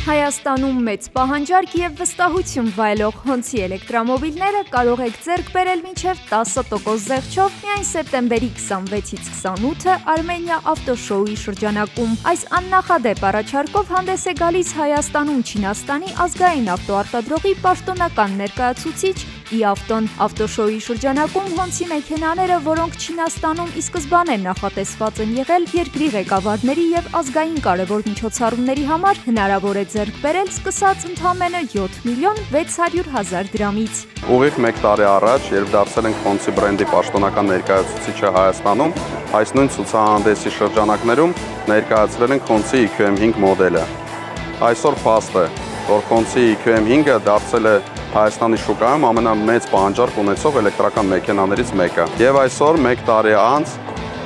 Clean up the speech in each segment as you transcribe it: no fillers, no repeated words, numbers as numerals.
Հայաստանում մեծ պահանջարկ և վստահություն վայելող Հոնցի էլեկտրամոբիլները կարող եք ձեռք բերել մինչև 10% զեղչով միայն սեպտեմբերի 26-ից 28-ը Armenia Auto Show-ի շրջանակում։ Այս աննախադեպ առաջարկով հանդես է գալիս Հայաստանում Չինաստանի ազգային ավտոարտադրողի պաշտոնական ներկայացուցիչ Իավտոն։ Auto Show-ի շրջանակում Հոնցի մեքենաները, որոնք Չինաստանում ի սկզբանե նախատեսված են եղել երկրի ղեկավարների և ազգային կարևոր միջոցառումների համար, հնարավոր է ձեռք բերել սկսած ընդամենը 7.600.000 դրամից։ Ուղիղ 1 տարի առաջ, երբ դարձել ենք Հոնցի բրենդի պաշտոնական ներկայացուցիչը Հայաստանում, այս նույն ցուցահանդեսի շրջանակներում ներկայացրել ենք Հոնցի EQM5 մոդելը։ Այսօր փաստ է, որ Հոնցի EQM5-ը դարձել է Հայաստանի շուկայում ամենամեծ պահանջարկ ունեցող էլեկտրական մեքենաներից մեկը։ Եվ այսօր 1 տարի անց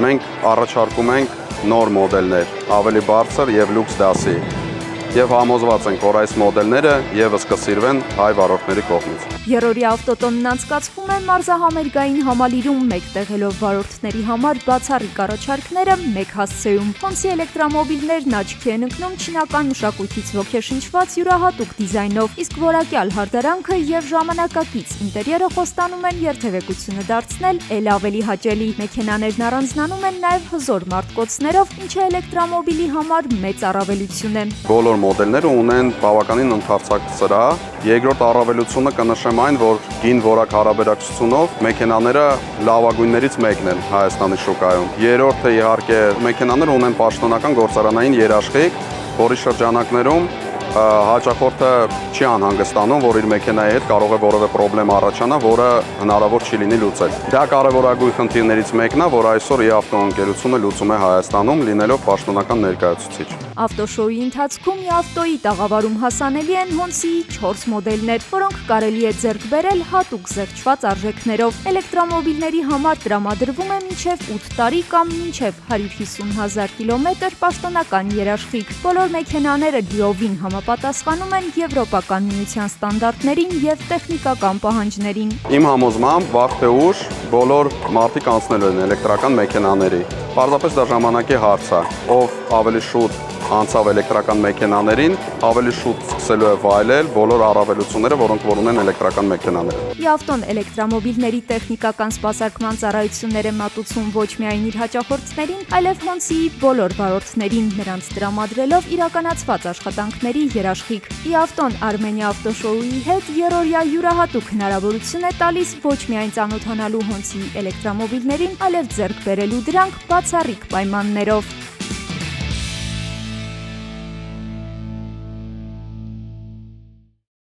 մենք առաջարկում ենք նոր մոդելներ, ավելի բարձր և լյուքս դասի։ Եվ համոզված ենք, որ այս մոդելները ևս կսիրվեն հայ վարորդների կողմից։ Երրորդյա ավտոտոնն անցկացվում է մարզահամերգային համալիրում, մեկտեղելով վարորդների համար բացառիկ առաջարկները մեկ հասցեում։ Հոնցի էլեկտրամոբիլներն աչքի են ընկնում չինական մշակույթից ոգեշնչված յուրահատուկ դիզայնով, իսկ որակյալ հարդարանքը և ժամանակակից ինտերիերը խոստանում են երթևեկությունը դարձնել էլ ավելի հաճելի։ Մեքենաներն առանձնանում են նաև հզոր մարտկոցներով, ինչը էլեկտրամոբիլի համար մեծ առավելություն է։ Բոլոր մոդելները ունեն բավականին ընդարձակ սրահ։ Երկրորդ առավելությունը կնշեմ այն, որ գին որակ հարաբերակցությունով մեքենաները լավագույններից մեկն են Հայաստանի շուկայում։ Երրորդը իհարկե մեքենաները ունեն պաշտոնական գործարանային երաշխիք, որի շրջանակներում հաճախորդը չի անհանգստանում, որ իր մեքենայի հետ կարող է որևէ պրոբլեմ առաջանա, որը հնարավոր չի լինի լուծել։ Դա կարևորագույն խնդիրներից մեկն է, որ այսօր Իավտո ընկերությունը լուծում է Հայաստանում, լինելով պաշտոնական ներկայացուցիչ։ Auto Show-ի ընթացքում Իավտոյի տաղավարում հասանելի են Հոնցիի 4 մոդելներ, որոնք կարելի է ձեռք բերել հատուկ զեղչված արժեքներով։ Էլեկտրամոբիլների համար տրամադրվում է մինչև 8 տարի կամ մինչև 150.000 կիլոմետր պաշտոնական երաշխիք։ Բոլոր մեքենաները լիովին համապատասխանում են Եվրոպական միության ստանդարտներին և տեխնիկական պահանջներին։ Իմ համոզմամբ վաղ թե ուշ բոլոր մարդիկ անցնելու են էլեկտրական մեքենաների։ Պարզապես դա ժամանակի հարց է, ով ավելի շուտ անցավ էլեկտրական մեքենաներին, ավելի շուտ սկսելու է վայելել բոլոր առավելությունները, որոնք որ ունեն էլեկտրական մեքենաները։ Իավտոն էլեկտրամոբիլների տեխնիկական սպասարկման ծառայություններ է մատուցում ոչ միայն իր հաճախորդներին, այլև Հոնցիի բոլոր վարորդներին, նրանց տրամադրելով իրականացված աշխատանքների երաշխիք։ Իավտոն Armenia Auto Show-ի հետ երրորդյա յուրահատուկ հնարավորություն է տալիս ոչ միայն ծանոթանալու Հոնցիի էլեկտրամոբիլներին, այլև ձեռք բերելու դրանք բացառիկ պայմաններով։